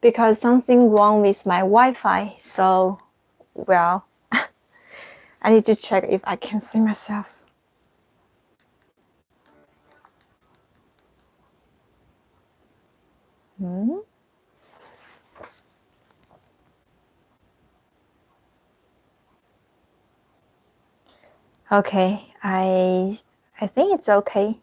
because something wrong with my Wi-Fi. So, well, I need to check if I can see myself. Okay, I think it's okay.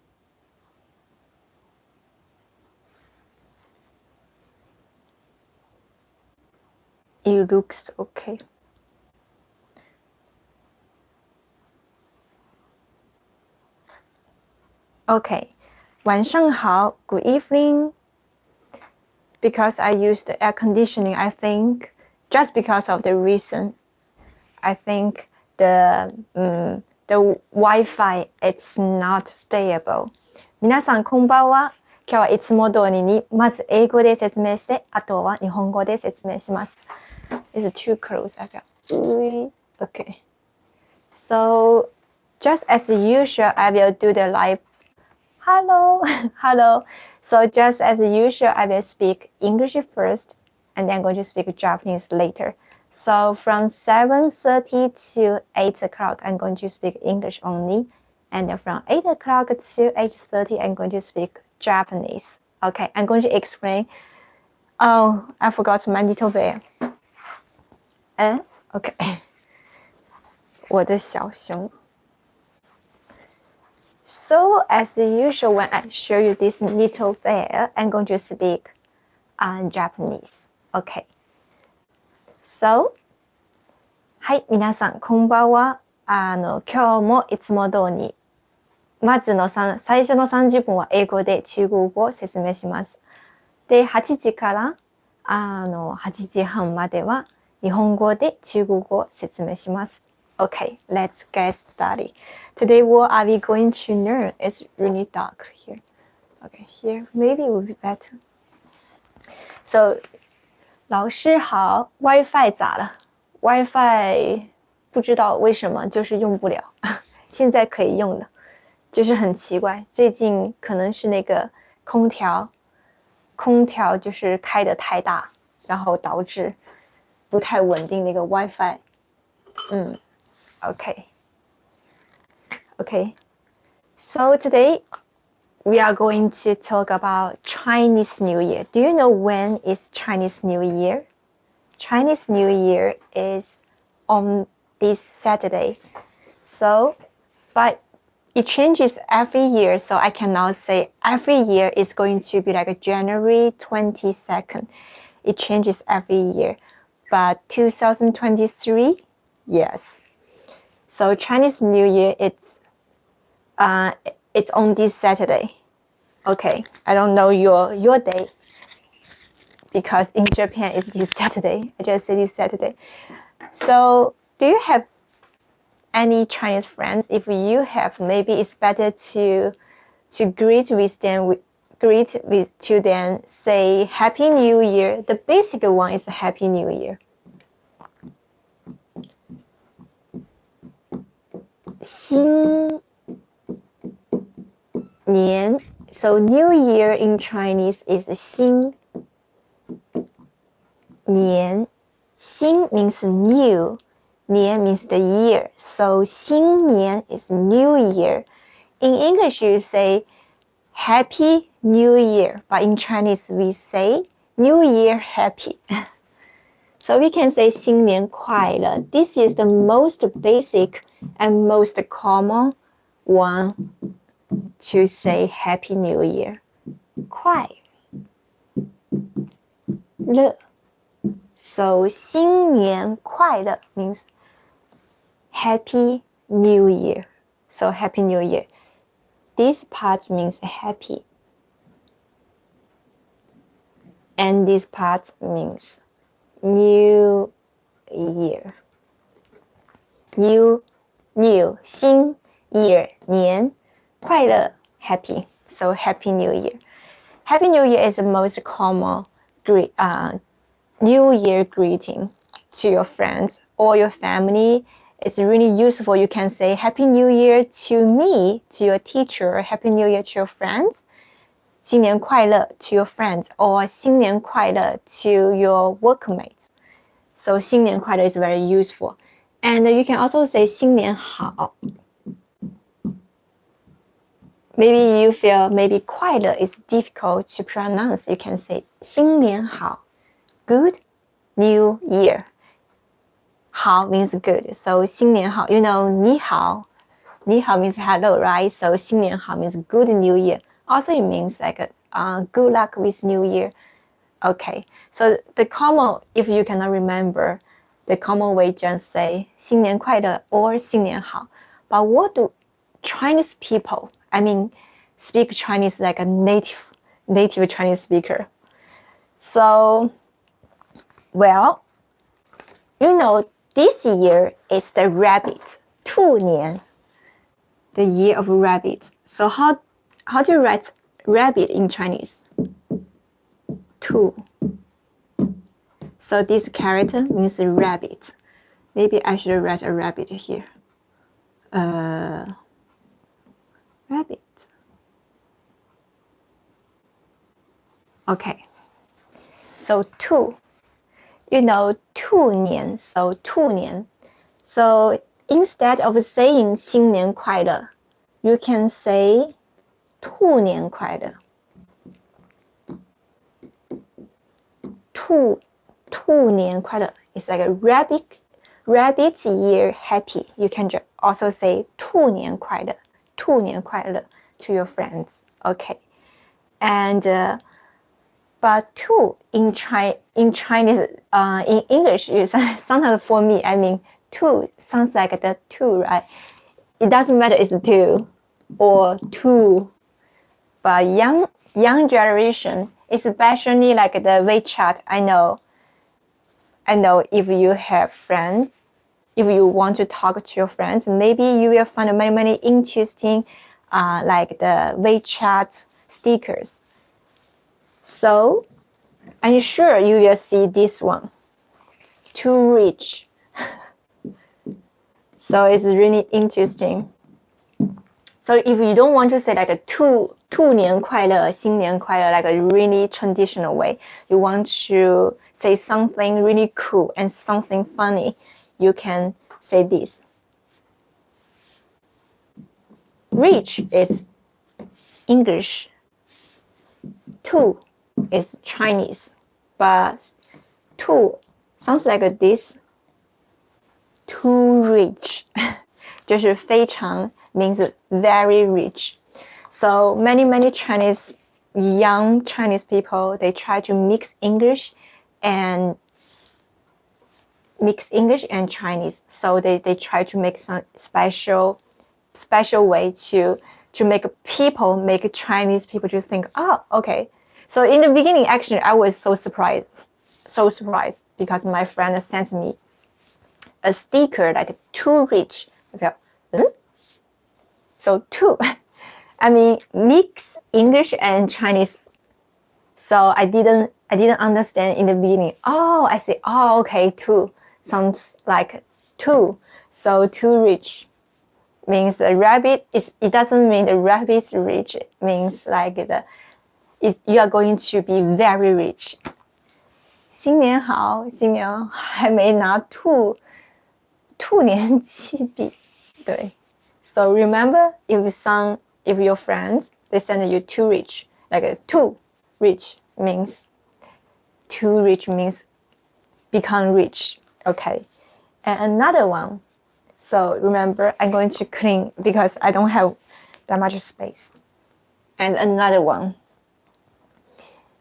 It looks okay. Okay, 晚上好, good evening. Because I used the air conditioning, I think, just because of the reason, I think the Wi-Fi it's not stable. 皆さんこんばんは。今日はいつも通りにまず英語で説明して、あとは日本語で説明します。It's too close. Okay. So, just as usual, I will do the live. Hello. So just as usual, I will speak English first, and then I'm going to speak Japanese later. So from 7:30 to 8 o'clock, I'm going to speak English only. And then from 8 o'clock to 8:30, I'm going to speak Japanese. Okay, I'm going to explain. Oh, I forgot my little bear. Okay. 我的小熊。So as usual, when I show you this little bear, I'm going to speak Japanese. Okay. So, はい、皆さんこんばんは。今日もいつも通り、最初の30分は英語で中国語を説明します。で、8時から8時半までは日本語で中国語を説明します。Okay, let's get started. Today, what are we going to learn? It's really dark here. Okay, here maybe it will be better. So, 老师好 ，WiFi 咋了 ？WiFi 不知道为什么就是用不了，现在可以用了，就是很奇怪。最近可能是那个空调就是开得太大，然后导致不太稳定那个 WiFi。Okay. So today we are going to talk about Chinese New Year. Do you know when is Chinese New Year? Chinese New Year is on this Saturday. So, but it changes every year. So I cannot say every year is going to be like January 22nd. It changes every year. But 2023, yes. So Chinese New Year, it's on this Saturday. Okay, I don't know your day because in Japan it's this Saturday. I just say this Saturday. So do you have any Chinese friends? If you have, maybe it's better to greet to them, say Happy New Year. The basic one is Happy New Year. 新年 So New Year in Chinese is 新年 新 means new 年 means the year. So 新年 is New Year. In English you say Happy New Year, but in Chinese we say New Year Happy. So we can say 新年快乐. This is the most basic and most common one to say Happy New Year. 快乐 So 新年快乐 means Happy New Year. So Happy New Year. This part means happy. And this part means New Year. New 新 year 年快乐 happy. So Happy New Year. Happy New Year is the most common New Year greeting to your friends or your family. It's really useful. You can say Happy New Year to me, to your teacher, Happy New Year to your friends. 新年快乐 to your friends or 新年快乐 to your workmates. So 新年快乐 is very useful. And you can also say 新年好. Maybe you feel maybe 快乐 is difficult to pronounce. You can say 新年好. Good New Year. 好 means good. So 新年好. You know 你好. 你好 means hello, right? So 新年好 means good New Year. Also, it means like good luck with New Year. Okay, so the common, if you cannot remember, the common way just say 新年快乐 or 新年好. But what do Chinese people, I mean, speak Chinese like a native Chinese speaker? So, well, you know, this year is the rabbit, 兔年, the year of rabbit. So how do you write rabbit in Chinese? 兔. So this character means rabbit. Maybe I should write a rabbit here. Rabbit. Okay. So 兔. You know 兔年. So 兔年. So instead of saying 新年快乐, you can say 兔年快乐. 兔年快乐 is like a rabbit year happy. You can also say 兔年快乐 to your friends. Okay. And but 兔 in Chinese in English is sometimes for me, I mean 2 sounds like the 2, right? It doesn't matter it's 2 or 2, but young generation, especially like the WeChat, I know if you have friends, if you want to talk to your friends, maybe you will find many interesting like the WeChat stickers. So I'm sure you will see this one, too rich. So it's really interesting. So if you don't want to say like a 兔年快乐 新年快乐 like a really traditional way, you want to say something really cool and something funny, you can say this. Rich is English. 兔 is Chinese, but 兔 sounds like this. Too rich. 就是非常 means very rich. So many young Chinese people, they try to mix English and Chinese. So they try to make some special way to make Chinese people to think, oh, okay. So in the beginning, actually, I was so surprised because my friend sent me a sticker like too rich. I felt, So 2, I mean mix English and Chinese. So I didn't understand in the beginning. Oh, I see. Oh, okay, 2 sounds like 2. So too rich means the rabbit is. It doesn't mean the rabbit's rich. It means like you are going to be very rich. 新年好，新年还没拿兔年起笔，对。So remember, if your friends they send you too rich, like too rich means become rich. Okay, and another one. So remember, I'm going to clean because I don't have that much space. And another one.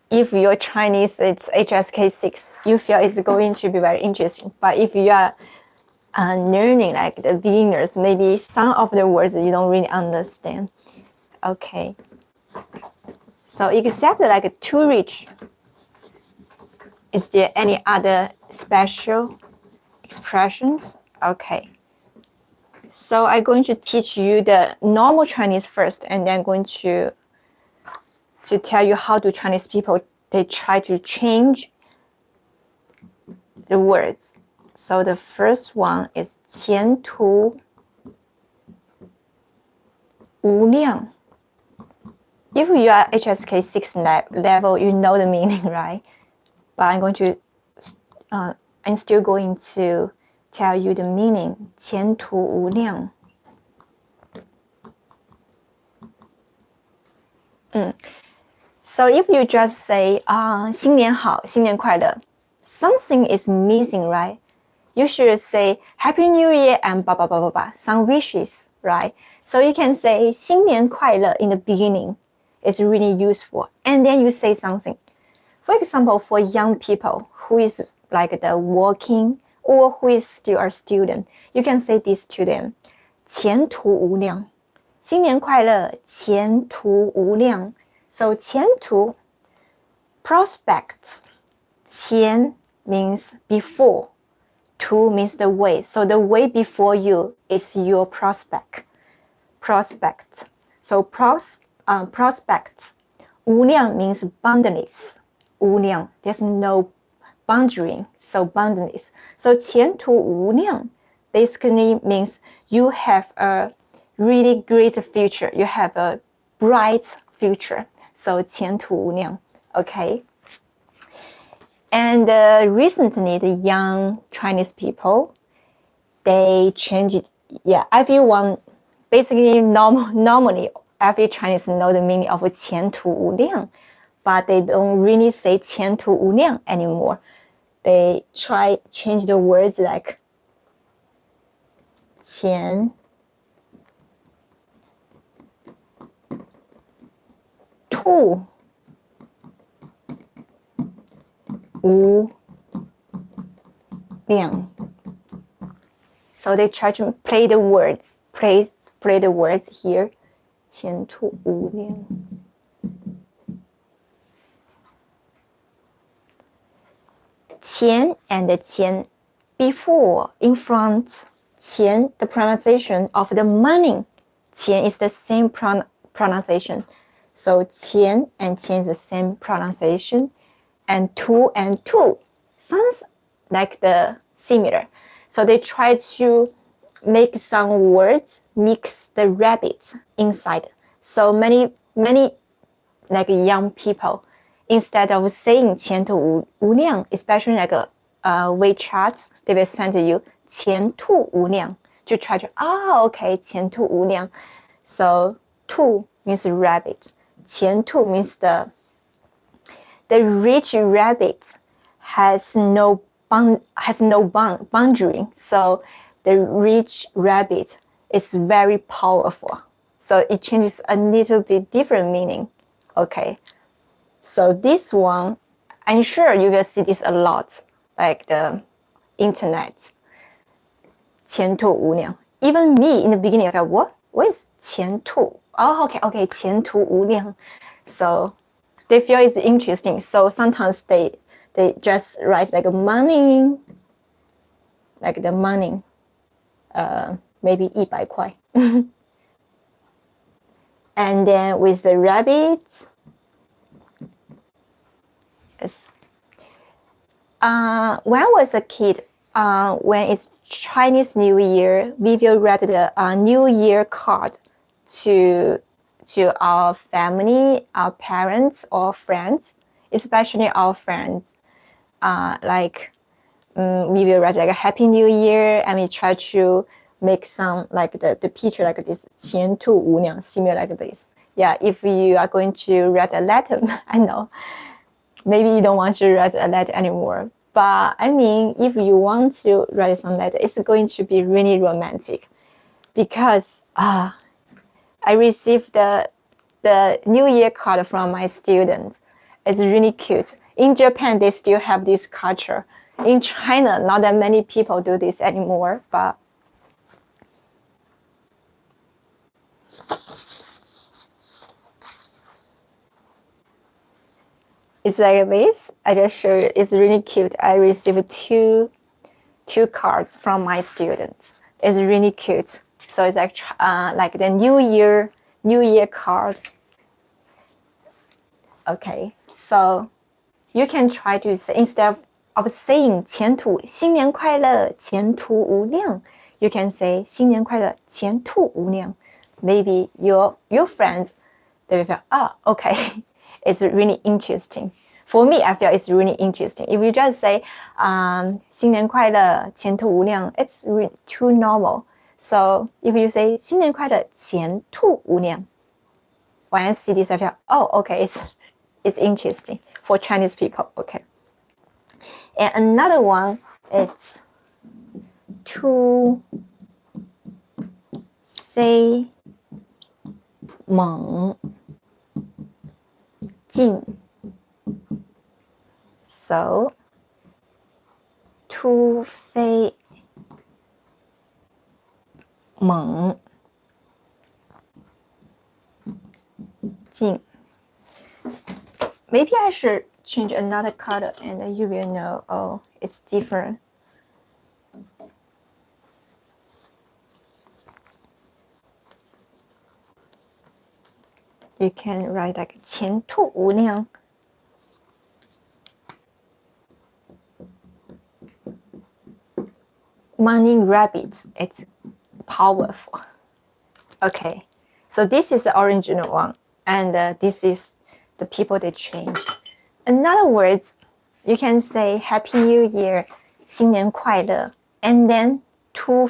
If your Chinese it's HSK 6, you feel it's going to be very interesting. But if you are learning like the beginners, maybe some of the words you don't really understand. Okay. So except like too rich, is there any other special expressions? Okay. So I'm going to teach you the normal Chinese first, and then I'm going to tell you how do Chinese people they try to change the words. So the first one is 前途无量. if you are HSK 6 level, you know the meaning, right? But I'm still going to tell you the meaning. 前途无量. So if you just say 新年好，新年快乐, something is missing, right? You should say Happy New Year and blah blah blah blah blah, some wishes, right? So you can say 新年快乐 in the beginning. It's really useful. And then you say something. For example, for young people who is like the working or who is still a student, you can say this to them. 前途无量. 新年快乐，前途无量. So 前途, prospects. 前 means before. 途 means the way. So the way before you is your prospect. Prospect. So prospects. 无量 means boundless. 无量, there's no boundary. So boundless. So 前途无量 basically means you have a really great future. You have a bright future. So 前途无量. Okay. And recently, the young Chinese people, they changed it. Yeah, everyone, basically normally, every Chinese know the meaning of 前途无量, but they don't really say 前途无量 anymore. They change the words like 前途无量. So they try to play the words, play the words here. 前途无量. Qian and qian, before, in front. Qian, the pronunciation of the money. Qian is the same pronunciation. So qian and qian is the same pronunciation. And tu sounds like the similar. So they try to make some words mix the rabbit inside. So many like young people, instead of saying 前途无量, especially like a WeChat, they will send you 前途无量 to try to, okay, 前途无量. So 途 means rabbit. 前途 means the rich rabbit has no boundary. So the rich rabbit is very powerful. So it changes a little bit different meaning. Okay. So this one, I'm sure you will see this a lot, like the internet. 前途无量. Even me in the beginning, I thought, what is 前途? Oh, okay, 前途无量. So they feel it's interesting. So sometimes they just write like money, like the money, maybe 100块. And then with the rabbit, yes. When I was a kid, when it's Chinese New Year, we will write the New Year card to our family, our parents, or friends, especially our friends. Like we will write like a Happy New Year, and we try to make some like the picture like this, 前途无量, similar like this. Yeah, if you are going to write a letter, I know, maybe you don't want to write a letter anymore. But I mean, if you want to write some letter, it's going to be really romantic, because I received the New Year card from my students. It's really cute. In Japan, they still have this culture. In China, not that many people do this anymore, but it's like this. I just show you. It's really cute. I received two cards from my students. It's really cute. So it's like the New Year card. Okay, so you can try to say, instead of saying 前途新年快乐前途无量, you can say 新年快乐前途无量. Maybe your friends, they will feel, oh, okay, it's really interesting. For me, I feel it's really interesting. If you just say 新年快乐，前途无量, it's really too normal. So if you say 新年快乐，前途无量, when I see this, I feel, oh, okay, it's interesting for Chinese people. Okay. And another one, it's to say 猛进. So to say 猛进. Maybe I should change another color and you will know, oh, it's different. You can write like 前途无量. Money rabbit, it's powerful. Okay, so this is the original one, and this is the people they change. In other words, you can say Happy New Year, 新年快乐, and then 突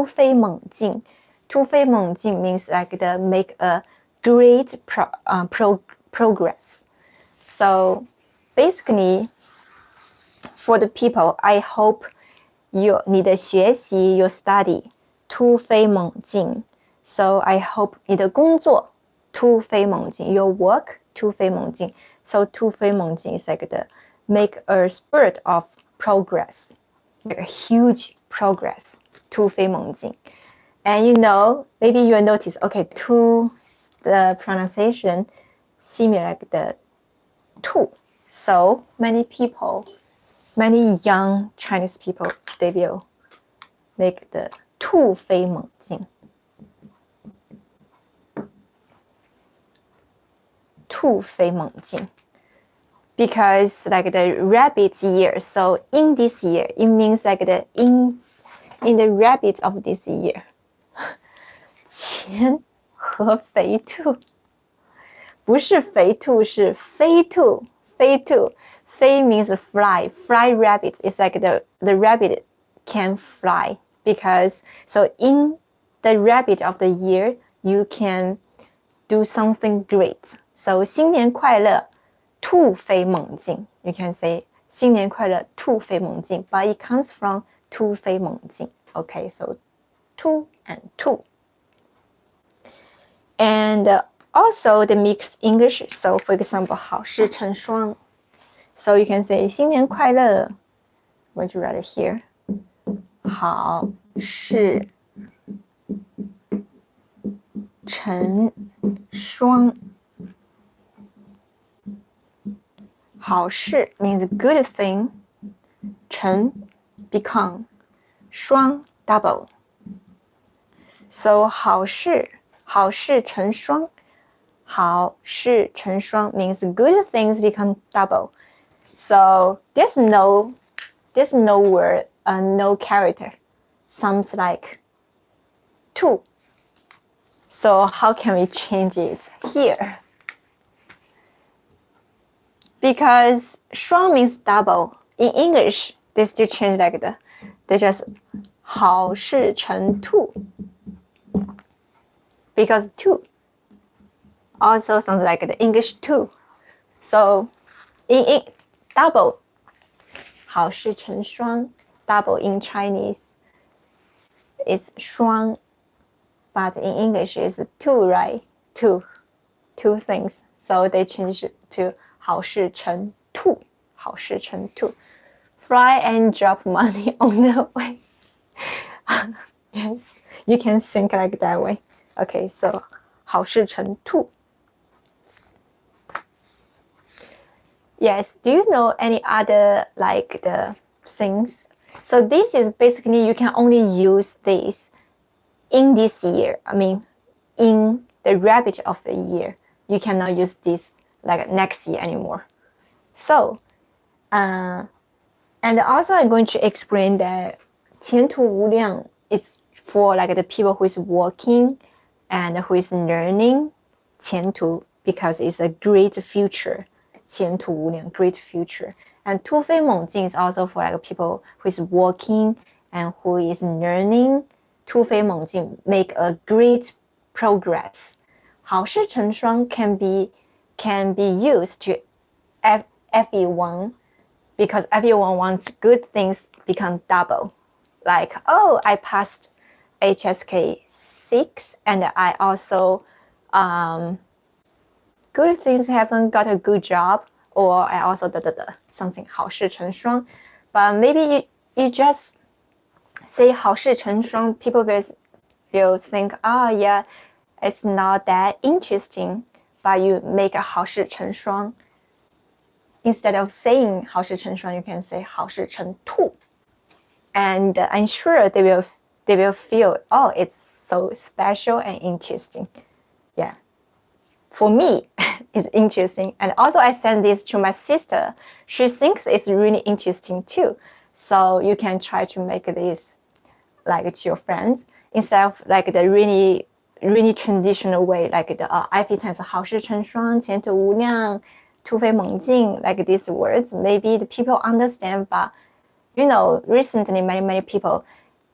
飞猛进. 突飞猛进 means like the make a great progress. So basically, for the people, I hope 你的学习 your study 突飞猛进. So I hope 你的工作突飞猛进, your work 突飞猛进. So 突飞猛进 is like the make a spurt of progress, like a huge progress. 突飞猛进. And you know, maybe you notice, okay, the pronunciation similar like the 突. So many people, many young Chinese people, they will make the 突飞猛进. 突飞猛进. Because like the rabbit year, so in this year, it means like the in the rabbit of this year. 前和肥兔. 不是肥兔, 是飞兔. 飞兔. 飞 means fly. Fly rabbit is like the rabbit can fly. Because so in the rabbit of the year, you can do something great. So 新年快乐，突飞猛进. You can say 新年快乐，突飞猛进. But it comes from 突飞猛进. Okay, so 突 and 突. And also the mixed English. So for example, 好事成双. So you can say 新年快乐. What do you write here? 好事成双. 好事 means good thing. 成 become. 双 double. So 好事成双. 好事成双 means good things become double. So there's no word, no character. Sounds like 2. So how can we change it here? Because 双 means double. In English, they still change like they just 好事成兔. Because 2 also sounds like the English 2. So in double, 好事成双. Double in Chinese is 双, but in English is 2, right? Two things. So they change it to 好事成兔. 好事成兔. Fly and drop money on the way. Yes, you can think like that way. Okay, so 好事成兔. Yes, do you know any other like the things? So this is basically you can only use this in this year. I mean, in the rabbit of the year. You cannot use this like next year anymore. So, and also I'm going to explain that 前途无量 is for like the people who is working and who is learning. 前途 because it's a great future. 前途无量 great future. And 突飞猛进 is also for like people who is working and who is learning. 突飞猛进 make a great progress. 好事成双 can be used to everyone because everyone wants good things become double. Like, oh, I passed HSK 6 and I also good things happen, got a good job, or I also something 好事成双. But maybe you just say 好事成双, people will think, oh yeah, it's not that interesting, but you make a 好事成双. Instead of saying 好事成双, you can say 好事成兔. And I'm sure they will feel, oh, it's so special and interesting. Yeah. For me, it's interesting. And also I send this to my sister. She thinks it's really interesting too. So you can try to make this like to your friends instead of like the really traditional way, like the every time 好事成双, 前途无量, 突飞猛进, like these words. Maybe the people understand, but you know, recently many people,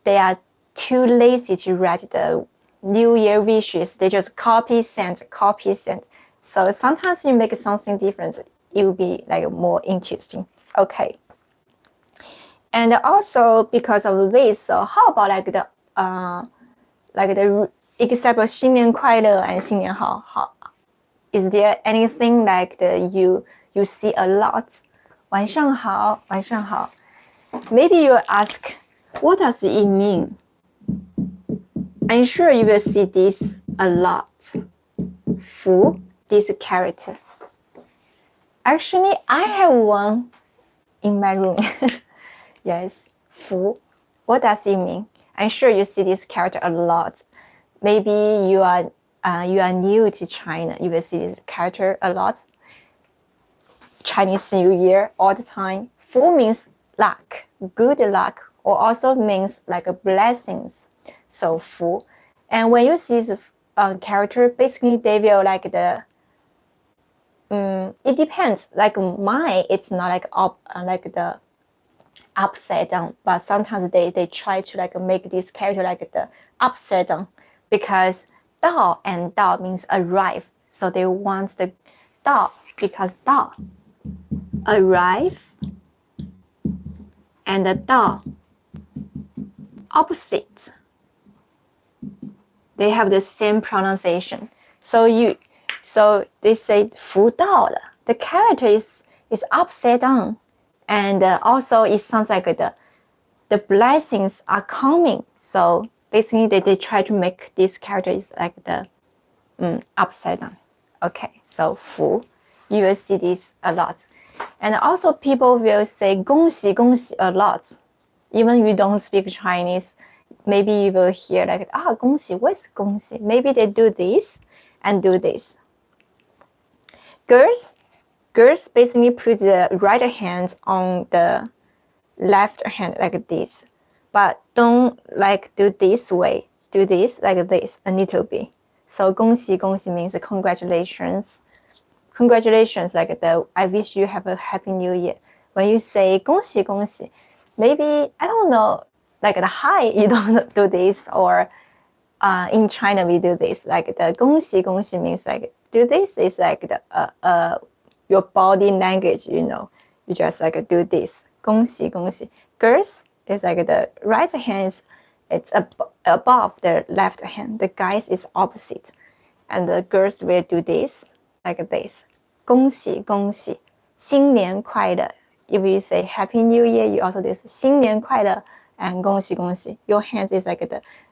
they are too lazy to write the New Year wishes. They just copy, send. So sometimes you make something different, it will be like more interesting. Okay. And also because of this, so how about like the except 新年快乐 and 新年好, is there anything like you see a lot? 晚上好, 晚上好. Maybe you ask, what does it mean? I'm sure you will see this a lot. 福, this character. Actually, I have one in my room. Yes, 福. What does it mean? I'm sure you see this character a lot. Maybe you are new to China. You will see this character a lot. Chinese New Year all the time. 福 means luck, good luck, or also means like blessings. So 福. And when you see this character, basically they will like the it depends. Like mine, it's not like the upside down, but sometimes they try to like make this character like the upside down because dao and dao means arrive. So they want the dao because dao arrive and the dao opposite. They have the same pronunciation. So they say 福到了. The character is upside down, and also it sounds like the blessings are coming. So basically they try to make this character is like the upside down. Okay, so 福, you will see this a lot. And also people will say 恭喜恭喜 a lot. Even you don't speak Chinese, maybe you will hear like 恭喜, what's 恭喜? Maybe they do this and do this. Girls basically put the right hand on the left hand like this, but don't like do this way. Do this like this a little bit. So 恭喜恭喜 means congratulations. Congratulations, like I wish you have a happy new year. When you say 恭喜恭喜, maybe I don't know, like the hi, you don't do this, or in China we do this. Like the 恭喜恭喜 means like do this is like the your body language, you know. You just like do this. 恭喜恭喜. Girls is like the right hand it's above the left hand. The guys is opposite, and the girls will do this like this. 恭喜恭喜, 新年快乐. If you say Happy New Year, you also do this. 新年快乐 and 恭喜恭喜. Your hands is like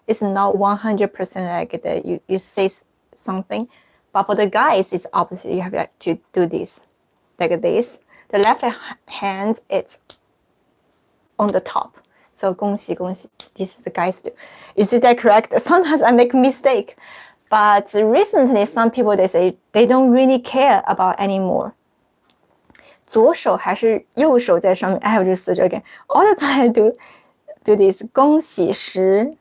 it's not 100% like you say something, but for the guys it's opposite. You have like to do this, like this. The left hand it's on the top. So 恭喜恭喜. This is the guys do. Is that correct? Sometimes I make a mistake. But recently, some people, they say they don't really care about anymore. 左手还是右手在上面? I have to search again. All the time I do this. 恭喜时.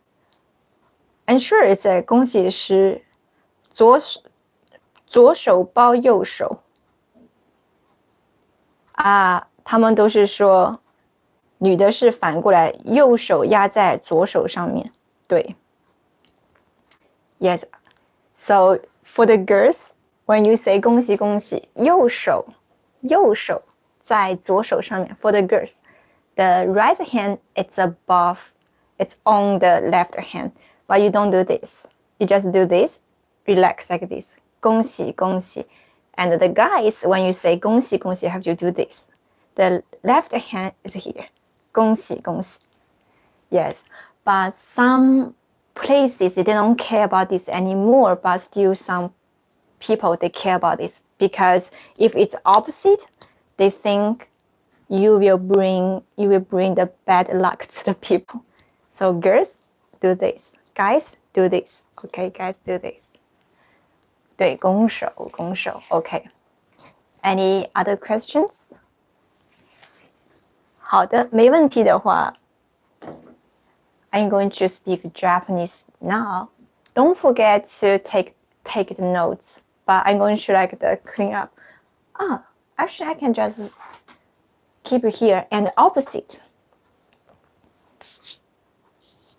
I'm sure it's a 恭喜时. 左手左手抱右手啊，他们都是说女的是反过来，右手压在左手上面。对 ，Yes. So for the girls, when you say 恭喜恭喜，右手在左手上面。For the girls, the right hand it's above, it's on the left hand, but you don't do this. You just do this, relax like this. 恭喜恭喜。And the guys, when you say 恭喜恭喜, you have to do this. The left hand is here. 恭喜恭喜。Yes, but some places they don't care about this anymore, but still some people they care about this because if it's opposite, they think you will bring the bad luck to the people. So girls do this, guys do this. Okay, guys do this. 对，拱手。Okay. Any other questions? 好的，没问题的话 I'm going to speak Japanese now. Don't forget to take the notes, but I'm going to like the clean up. Actually I can just keep it here and opposite.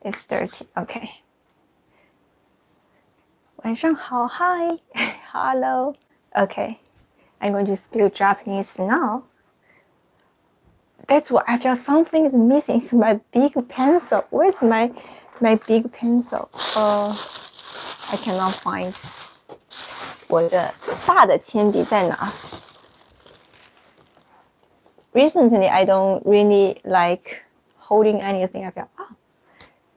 It's dirty. Okay. 晚上好 Hi. Hello. Okay. I'm going to speak Japanese now. That's why I feel something is missing. It's my big pencil. Where's my big pencil? I cannot find. 我的大的铅笔在哪 Recently, I don't really like holding anything. I feel,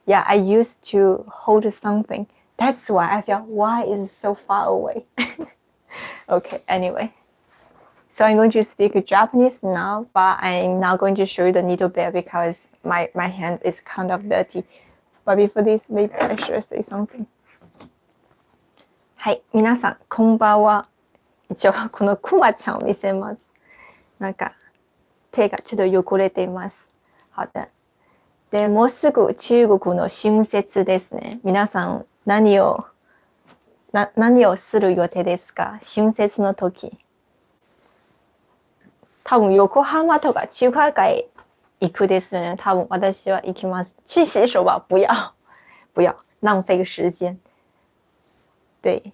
yeah, I used to hold something. That's why I feel, why is it so far away? Okay, anyway. So I'm going to speak Japanese now, but I'm not going to show you the little bit because my hand is kind of dirty. But before this, maybe I should say something. はい、皆さん、こんばんは。一応、このクマちゃんを見せます。なんか、手がちょっと汚れています。好的。で、もうすぐ中国の春節ですね。皆さん、何をする予定ですか？春節の時。多分横浜とか中華街行くですよね。多分私は行きます。去洗手吧，不要浪费时间。对。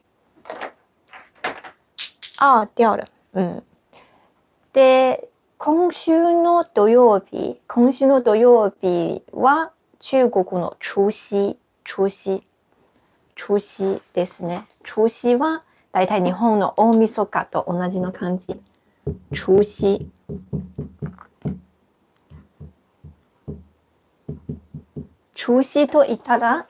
掉了。で、今週の土曜日は中国の除夕ですね。除夕はだいたい日本の大晦日と同じの感じ。除夕。除夕と言ったら、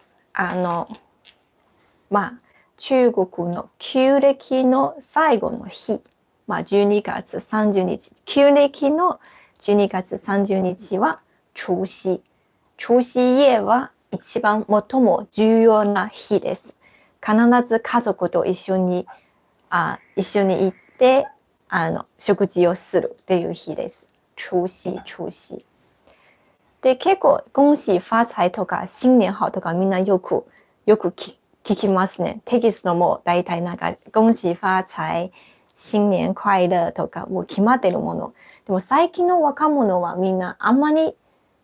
中国の旧暦の最後の日、12月30日、旧暦の12月30日は除夕。除夕夜は一番最も重要な日です。必ず家族と一緒に行って、食事をするっていう日です。除夕。で、結構、恭喜发財とか、新年好とか、みんなよく聞きますね。テキストも大体なんか、恭喜发財、新年快樂とか、もう決まってるもの。でも最近の若者はみんなあんまり、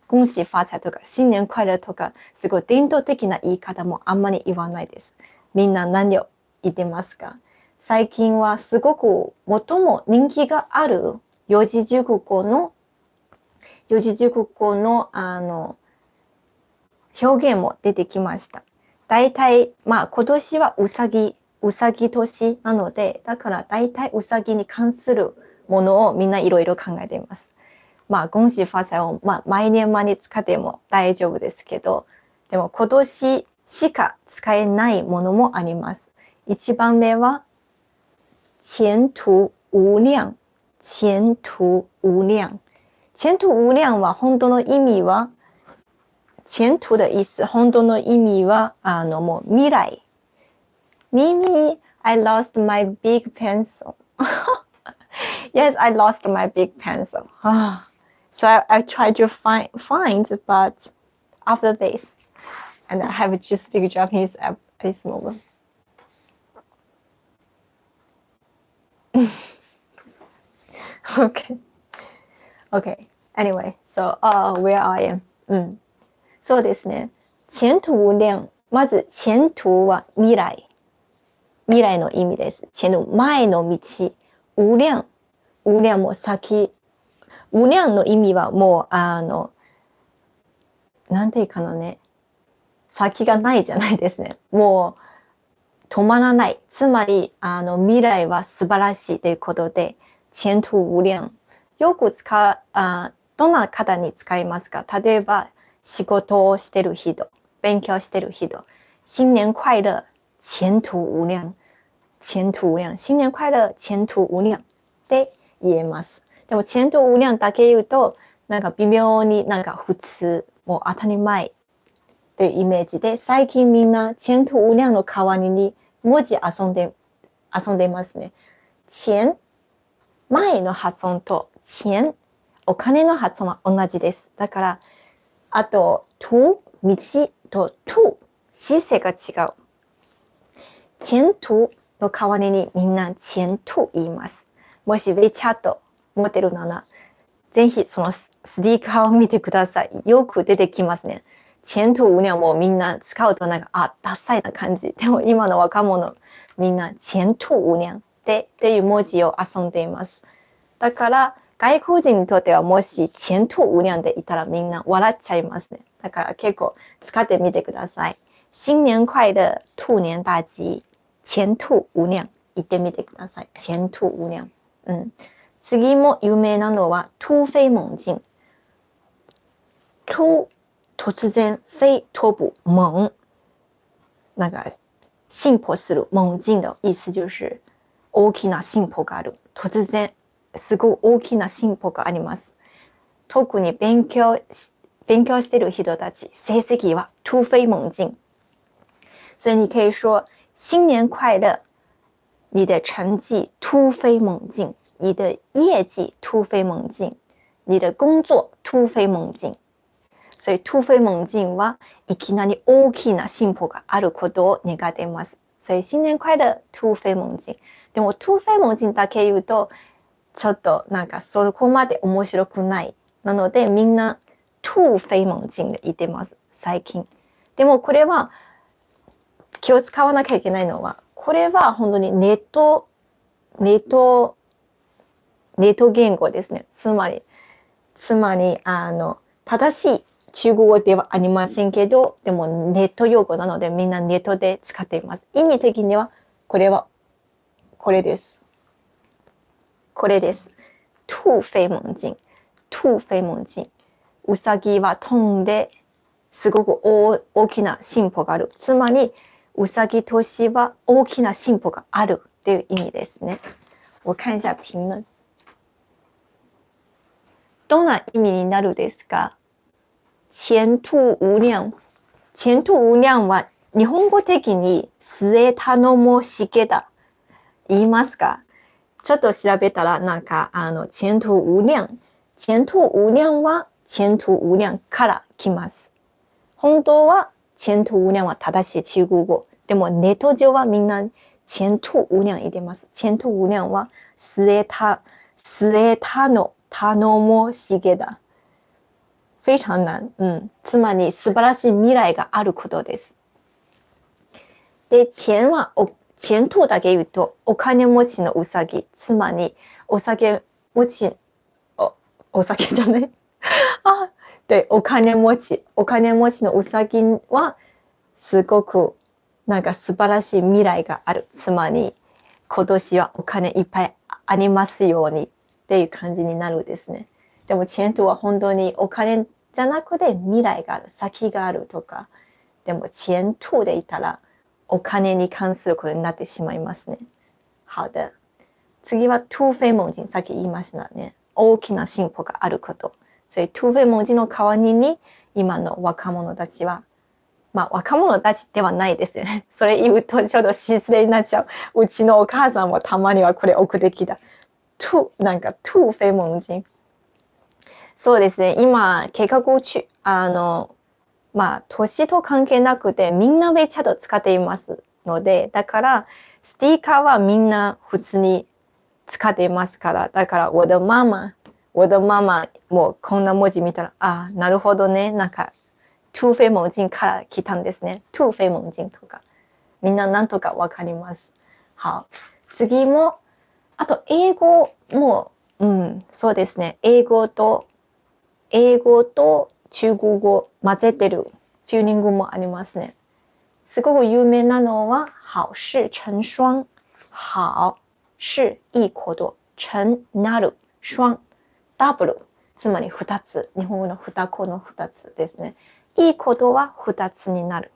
恭喜发財とか、新年快樂とか、すごい伝統的な言い方もあんまり言わないです。みんな何を言ってますか？最近はすごく最も人気がある四字熟語の表現も出てきました。大体、今年はうさぎ年なので、だから大体うさぎに関するものをみんないろいろ考えています。恭喜发財を、毎年に使っても大丈夫ですけど、でも今年しか使えないものもあります。一番目は、前途無量。前途無量。前途無量は本当の意味は、前途的意思、本当の意味は、もう未来。Mimi, I lost my big pencil. Yes, I lost my big pencil. So I tried to find, but after this, and I have to speak Japanese at this moment. Okay. Okay. Anyway, so, where I am. そうですね。前途無量。まず、前途は未来。未来の意味です。前途、前の道。無量。無量も先。無量の意味はもう、なんていうかなね。先がないじゃないですね。もう、止まらない。つまり、未来は素晴らしいということで、前途無量。よくどんな方に使いますか？例えば、仕事をしてる人、勉強してる人、新年快乐、前途無量。前途無量。新年快乐、前途無量って言えます。でも、前途無量だけ言うと、なんか微妙になんか普通、もう当たり前というイメージで、最近みんな前途無量の代わりに文字遊んでますね。前、前の発音と前、お金の発音は同じです。だから、あと、道と姿勢が違う。前途の代わりにみんな前途言います。もし WeChat 持ってるなら、ぜひそのスティッカーを見てください。よく出てきますね。前途無量もみんな使うとなんか、ダサいな感じ。でも今の若者、みんな前途無量っていう文字を遊んでいます。だから、外国人にとってはもし前途無量でいたらみんな笑っちゃいますね。だから結構使ってみてください。新年快乐、兔年大吉、前途無量言ってみてください。前途無量。次も有名なのは突飛猛進。突然飛ぶ猛，那个進歩する猛進的意思就是大きな進歩がある。突然すごい大きな進歩があります。特に勉強してる人たち、成績は突飛猛進。所以你可以说新年快乐，你的成绩突飛猛進，你的業績突飛猛進，你的工作突飛猛進。所以突飛猛進はいきなり大きな進歩があることを願っています。所以新年快乐、突飛猛進。でも突飛猛進だけ言うと、ちょっとなんかそこまで面白くない。なのでみんな突飛猛進で言ってます、最近。でもこれは気を使わなきゃいけないのは、これは本当にネット言語ですね。つまり正しい中国語ではありませんけど、でもネット用語なのでみんなネットで使っています。意味的にはこれです。これです。突飛猛進。突飛猛進。うさぎは飛んですごく大きな進歩がある。つまりうさぎ年は大きな進歩があるっていう意味ですね。我看一下评論。どんな意味になるですか？前途無量。前途無量は日本語的に末頼もしげだ。言いますか？ちょっと調べたらなんか前途無量。前途無量は前途無量から来ます。本当は前途無量は正しい中国語。でもネット上はみんな前途無量言ってます。前途無量は末頼もしげだ。非常難。つまり素晴らしい未来があることです。で、前途だけ言うとお金持ちのうさぎ。つまりお酒じゃない。で、お金持ちのうさぎはすごくなんか素晴らしい未来がある。つまり今年はお金いっぱいありますようにっていう感じになるですね。でも前途は本当にお金じゃなくて未来がある、先があるとか。でも前途でいたらお金に関することになってしまいますね。好的。次は突飛猛進。さっき言いましたね。大きな進歩があること。それ突飛猛進の代わりに今の若者たちは、若者たちではないですよね。それ言うとちょっと失礼になっちゃう。うちのお母さんもたまにはこれ送ってきた。なんか突飛猛進。そうですね。今計画中、年と関係なくてみんなWeChat使っていますので、だからスティッカーはみんな普通に使っていますから。だから我的妈妈もこんな文字見たら、あ、なるほどね。なんか、突飛猛進から来たんですね。突飛猛進とか。みんななんとかわかります。好。次も、あと英語も、そうですね。英語と中国語混ぜてるフィーリングもありますね。すごく有名なのは、好事成双。好是いいこと。成なる。双。ダブル。つまり2つ。日本語の2個の2つですね。いいことは2つになる。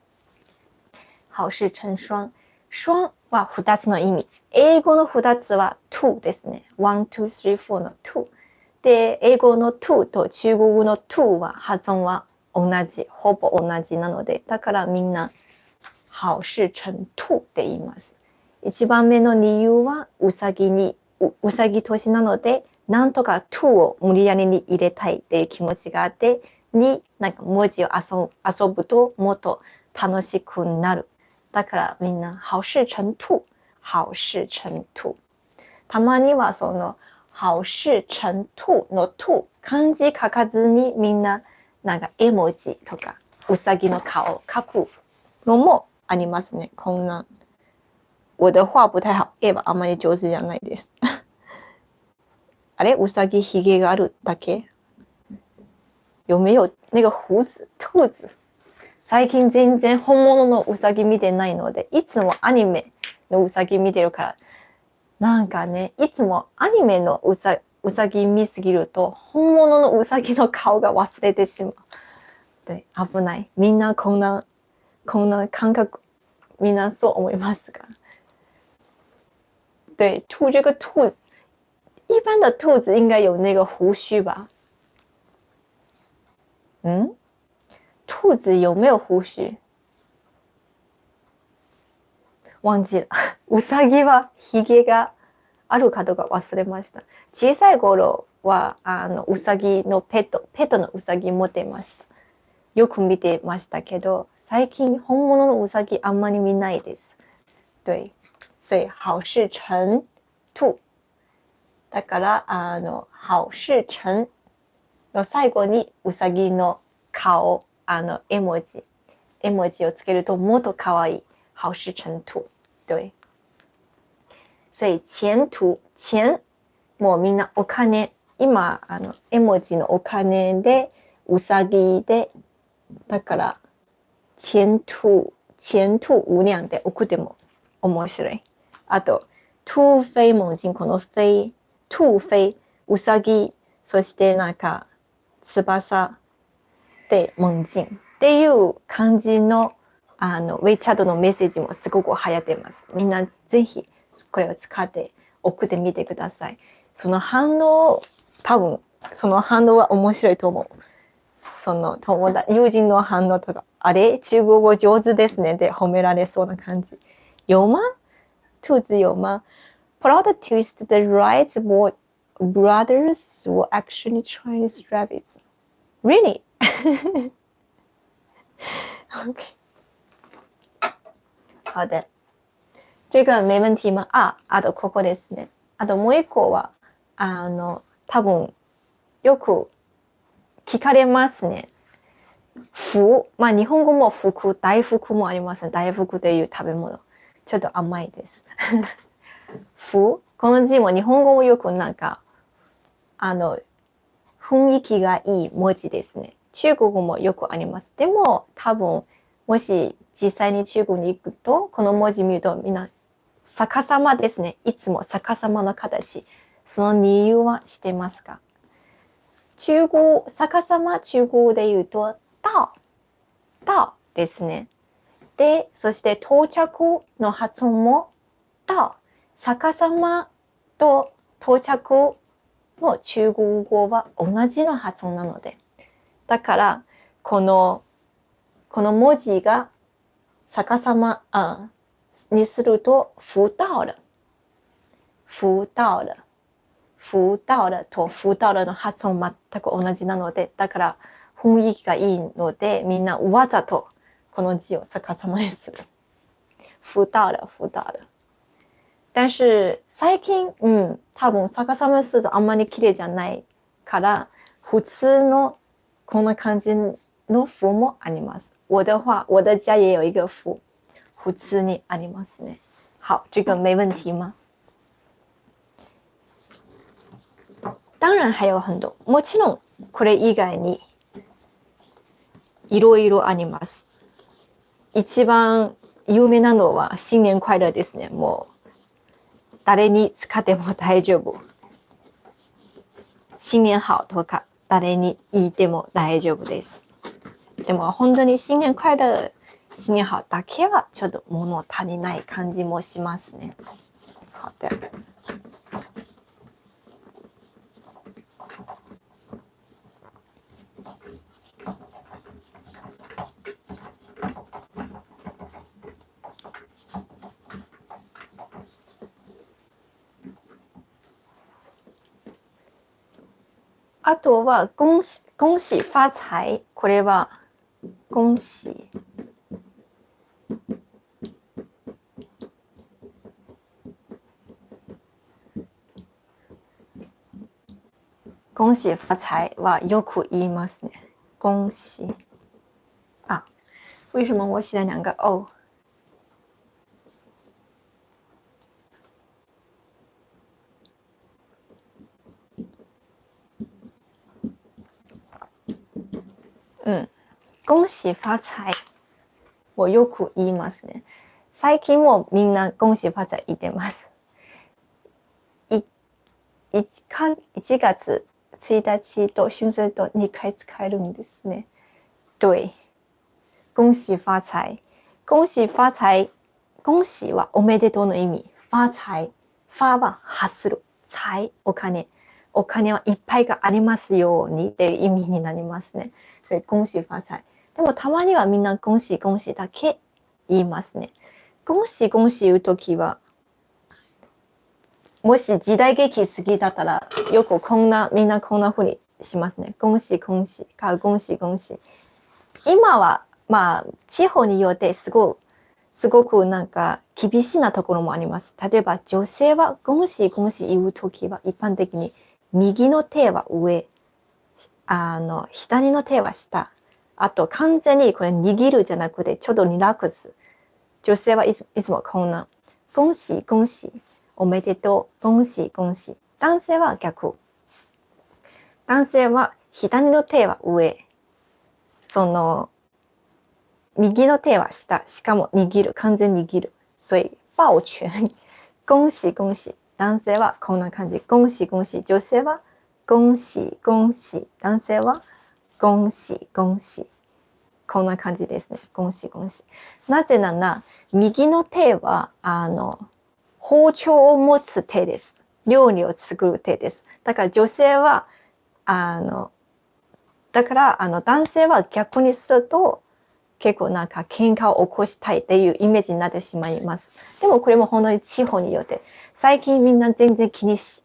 好事成双。双は2つの意味。英語の2つは two ですね。1, 2, 3, 4の two。で、英語の two と中国語の two は発音は同じ。ほぼ同じなので、だからみんな好事成兔って言います。一番目の理由はうさぎ年なので、なんとか兔を無理やりに入れたいっていう気持ちがあって、なんか文字を遊ぶともっと楽しくなる。だからみんな好事成兔、好事成兔。たまにはその好事成兔の兔、漢字書かずにみんななんか絵文字とかうさぎの顔を書くのもありますね。こんな。我的画不太好。絵はあまり上手じゃないです。あれうさぎひげがあるだけ有没有那个胡子兔子最近全然本物のうさぎ見てないので、いつもアニメのうさぎ見てるから、なんかね、いつもアニメのうさぎ見すぎると、本物のうさぎの顔が忘れてしまう。で、危ない。みんなこんな感覚、みんなそう思いますか？对，兔这个兔子，一般的兔子应该有那个胡须吧？兔子有没有胡须？忘記了。うさぎはひげがあるかどうか忘れました。小さい頃はうさぎのペットのうさぎ持ってました。よく見てましたけど、最近本物のうさぎあんまり見ないです。对，所以好事成兔。だから好事成の最後にうさぎの顔、絵文字をつけるともっと可愛い。好事成兔。对。所以前途、もうみんなお金、今、絵文字のお金で、うさぎで、だから、前途無量で送っても面白い。あと、突飛猛進、この飛、突飛、うさぎ、そしてなんか、翼で猛進っていう感じの、WeChat のメッセージもすごく流行っています。みんなぜひこれを使って送ってみてください。その反応は面白いと思う。その友人の反応とか、あれ中国語上手ですねで褒められそうな感じ。有吗？兔子有吗？ Plot twist: the Wright brothers were actually Chinese rabbits. Really? OK。好的。这个没问題吗？あとここですね。あともう一個は、多分よく聞かれますね。福。日本語も大福もありますね。大福という食べ物。ちょっと甘いです。福。この字も日本語もよくなんか、雰囲気がいい文字ですね。中国語もよくあります。でも多分、もし実際に中国に行くと、この文字見るとみんな逆さまですね。いつも逆さまの形。その理由は知ってますか？逆さま中国語で言うと、到ですね。で、そして到着の発音も到。逆さまと到着の中国語は同じの発音なので。だから、この文字が逆さまにすると、福到了と福到了の発音全く同じなので、だから雰囲気がいいので、みんなわざとこの字を逆さまにする。福到了。但是最近、多分逆さまするとあんまり綺麗じゃないから、普通のこんな感じの符もあります。我的话，我的家也有一个符，普通にありますね。好，这个没问题吗？当然还有很多。もちろんこれ以外にいろいろあります。一番有名なのは新年快乐ですね。もう誰に使っても大丈夫。新年好とか誰に言っても大丈夫です。でも本当に新年快乐、新年好だけはちょっと物足りない感じもしますね。好的。あとは恭喜发財。これは恭喜。恭喜发財はよく言いますね。恭喜。あ、为什么我写了两个 O？恭喜发財。我よく言いますね。最近もみんな恭喜发財言ってます。1月1日と春節と2回使えるんですね。对。恭喜发財。恭喜发財。恭喜はおめでとうの意味。发財。发は発する。財、お金。お金はいっぱいがありますようにっていう意味になりますね。それ恭喜发財。でもたまにはみんな恭喜恭喜だけ言いますね。恭喜恭喜言うときは、もし時代劇好きだったら、よくみんなこんな風にしますね。恭喜恭喜か恭喜恭喜。今は、地方によってすごくなんか厳しいなところもあります。例えば女性は恭喜恭喜言うときは一般的に右の手は上、左の手は下。あと完全にこれ握るじゃなくてちょっとリラックス。女性はいつもこんな。恭喜恭喜。おめでとう。恭喜恭喜。男性は逆。男性は左の手は上。右の手は下。しかも握る。完全に握る。所以、抱拳。恭喜恭喜。男性はこんな感じ。恭喜恭喜。女性は恭喜恭喜。男性は恭喜恭喜。こんな感じですね。恭喜恭喜。なぜなら、右の手は、包丁を持つ手です。料理を作る手です。だから女性は、男性は逆にすると、結構なんか喧嘩を起こしたいっていうイメージになってしまいます。でもこれも本当に地方によって、最近みんな全然気にし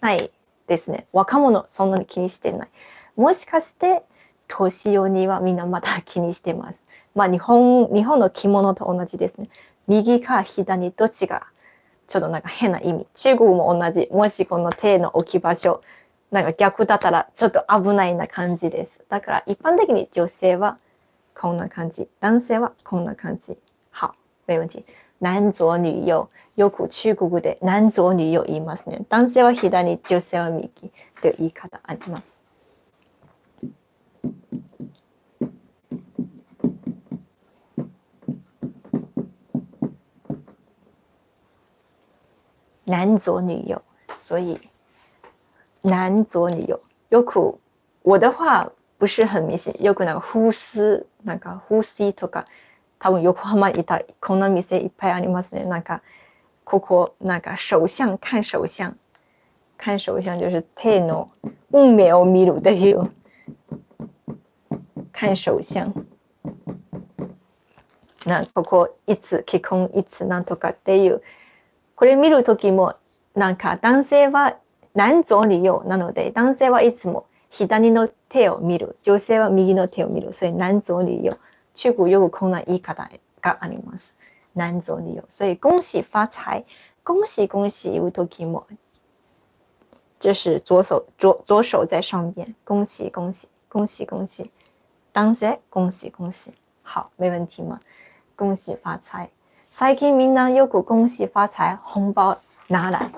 ないですね。若者そんなに気にしてない。もしかして、年寄りはみんなまだ気にしてます。日本の着物と同じですね。右か左どっちがちょっとなんか変な意味。中国も同じ。もしこの手の置き場所、なんか逆だったらちょっと危ないな感じです。だから一般的に女性はこんな感じ。男性はこんな感じ。好、没問題。男左女右。よく中国で男左女右言いますね。男性は左、女性は右という言い方あります。男左女右，所以男左女右。よく我的话不是很明显。よくなんか風水とか、多分横浜にいたこんな店いっぱいありますね。なんかここなんか手相看手相。看手相就是手の運命を見るという。看手相。ここいつ結婚いつなんとかっていう。これ見るときも、なんか男性は男左女右なので、男性はいつも左の手を見る。女性は右の手を見る。それ男左女右。中国よくこんな言い方があります。男左女右。所以恭喜发財。恭喜恭喜言う時も，就是左手在上边，恭喜恭喜恭喜恭喜，当然恭喜恭喜，好，没问题吗？恭喜发财。最近みんなよく恭喜发財、紅包拿来。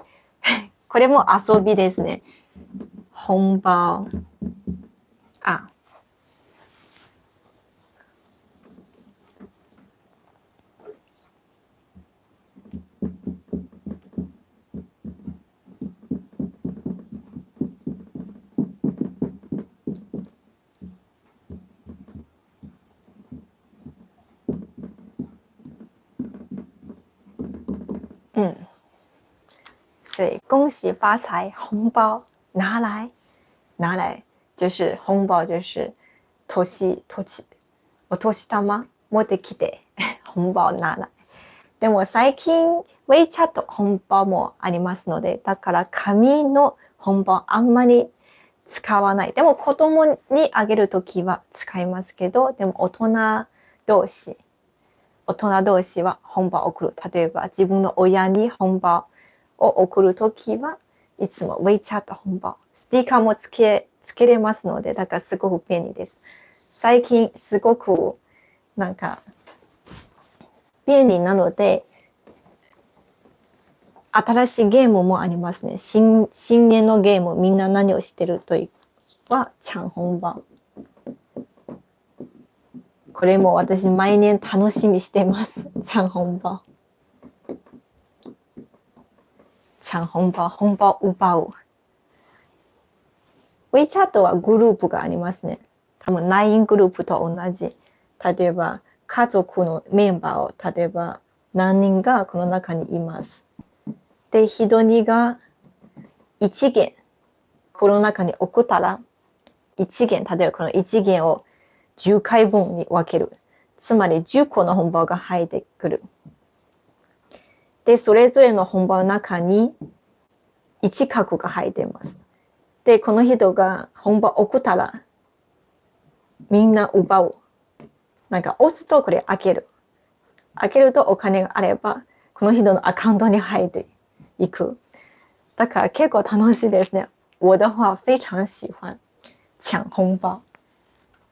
これも遊びですね。紅包。あ。所以恭喜发财，红包拿来，拿来就是红包，就是お年玉持ってきて紅包拿来。でも最近WeChat本包もありますので、だから紙の本包あんまり使わない。でも子供にあげるときは使いますけど、でも大人同士は本包を送る。例えば自分の親に本包を送るときはいつも WeChat 本包。スティッカーもつけれますので、だからすごく便利です。最近すごくなんか便利なので、新しいゲームもありますね。新年のゲーム、みんな何をしてるというは、抢紅包。これも私毎年楽しみしています。抢紅包。抢紅包、紅包奪う。WeChat はグループがありますね。多分 LINE グループと同じ。例えば、家族のメンバーを、例えば何人がこの中にいます。で、一人が1元、この中に送ったら、1元、例えばこの1元を10回分に分ける。つまり10個の本包が入ってくる。で、それぞれの本包の中に1角が入っています。で、この人が本包送ったら、みんな奪う。なんか押すとこれ開ける。開けるとお金があれば、この人のアカウントに入っていく。だから結構楽しいですね。我的话非常喜欢抢紅包。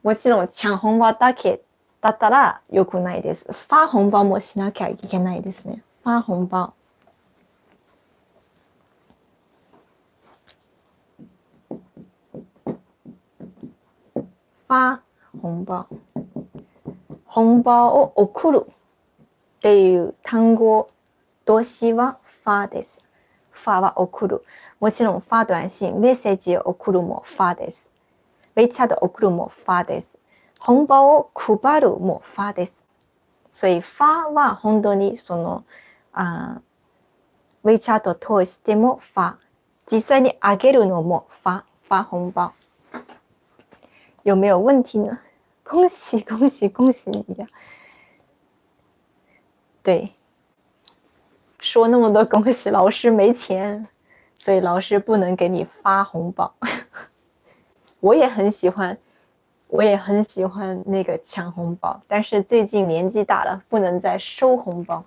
もちろん抢紅包だけだったら良くないです。發紅包もしなきゃいけないですね。發紅包。發紅包。紅包を送るっていう単語動詞は發です。發は送る。もちろん發短信、メッセージを送るも發です。WeChat 送るも發です。紅包を配るも發です。所以發は本当にそのWeChat を通しても發。実際にあげるのも發紅包。有没有问题呢？恭喜恭喜恭喜你呀！对，说那么多恭喜，老师没钱，所以老师不能给你发红包。我也很喜欢那个抢红包，但是最近年纪大了，不能再收红包。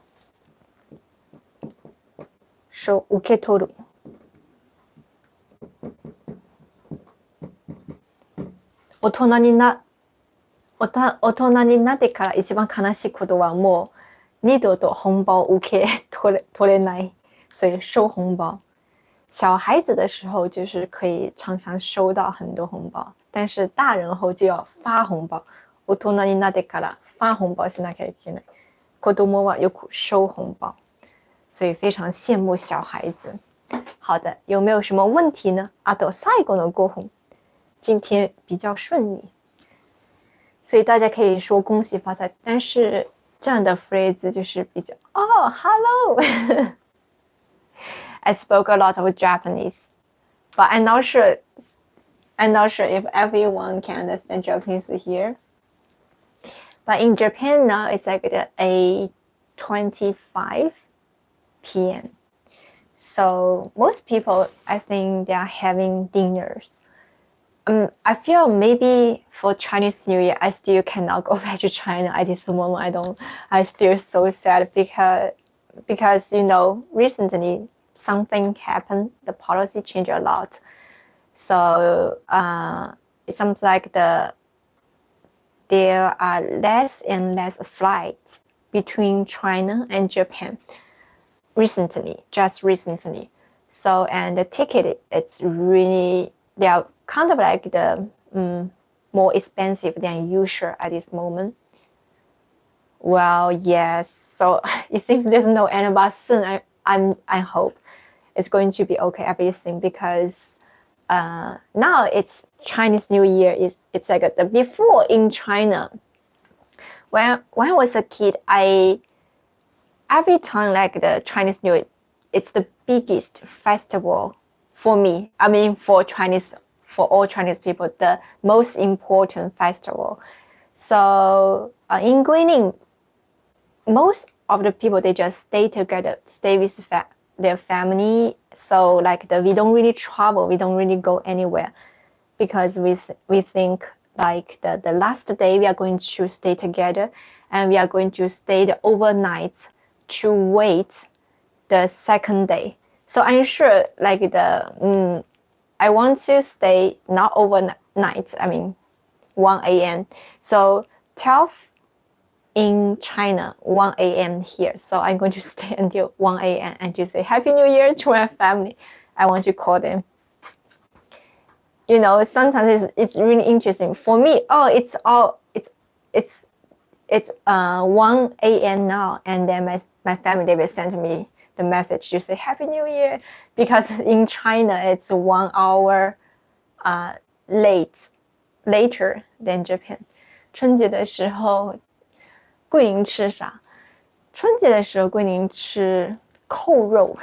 收受け取る。大人になってから一番悲しいことはもう二度と紅包受け取れない，所以收紅包。小孩子的时候就是可以常常收到很多红包，但是大人后就要发红包。大人になってから发紅包しなきゃいけない。子供はよく收紅包，所以非常羡慕小孩子。好的，有没有什么问题呢？あと最後の5分。今天比较顺利，所以大家可以说恭喜发财，但是这样的 phrase 就是比较hello I spoke a lot of Japanese, but I'm not sure if everyone can understand Japanese here. But in Japan now it's like 8:25 p.m. So most people, I think they are having dinners. I feel maybe for Chinese New Year, I still cannot go back to China at this moment. I feel so sad because because recently something happened, the policy changed a lot, so it seems like there are less and less flights between China and Japan just recently. So, and the ticket, it's really, they are kind of like the more expensive than usual at this moment. Well, yes, so it seems there's no end, but soon I hope it's going to be okay, everything, because now it's Chinese New Year. It's like before in China, when I was a kid, every time like the Chinese New Year, it's the biggest festival for me. I mean, for all Chinese people, the most important festival. So in Guilin, most of the people, they just stay together, stay with their family. So like we don't really travel, we don't really go anywhere, because we think like the last day we are going to stay together, and we are going to stay the overnight to wait the second day. So I'm sure like I want to stay not overnight, I mean 1 a.m. So 12 in China, 1 a.m. here. So I'm going to stay until 1 a.m. and to say Happy New Year to my family. I want to call them. Sometimes it's really interesting for me. Oh, it's 1 a.m. now, and then my family, they will send me the message to say Happy New Year, because in China it's 1 hour later than Japan. 春节的时候桂林吃啥？春节的时候桂林吃扣肉。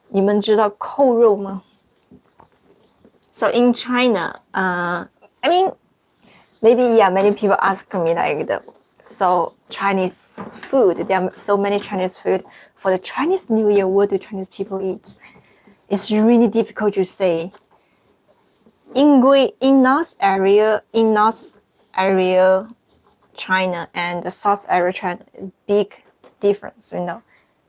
你们知道扣肉吗？ So in China, I mean, maybe many people ask me like so Chinese food. There are so many Chinese food for the Chinese New Year. What do Chinese people eat? It's really difficult to say. In North area China and the South area China is big difference.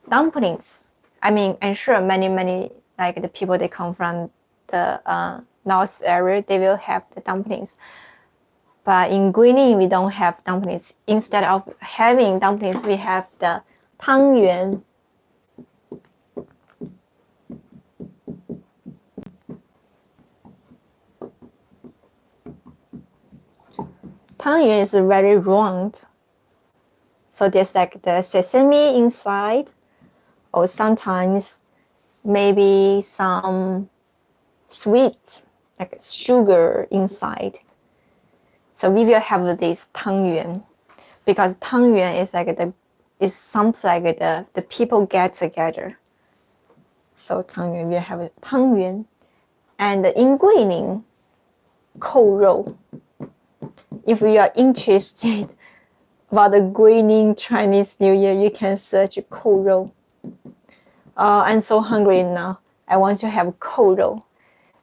Dumplings. I mean, I'm sure many like the people, they come from the North area, they will have the dumplings. But in Guilin, we don't have dumplings. Instead of having dumplings, we have the 汤圆. Tangyuan is very round. So there's like the sesame inside, or sometimes maybe some sweet, like sugar inside. So we will have this 汤圆, because 汤圆is like is something like the people get together. So 汤圆, we have 汤圆. And in Guilin, 扣肉. If you are interested about the Guilin Chinese New Year, you can search 扣肉. I'm so hungry now. I want to have 扣肉.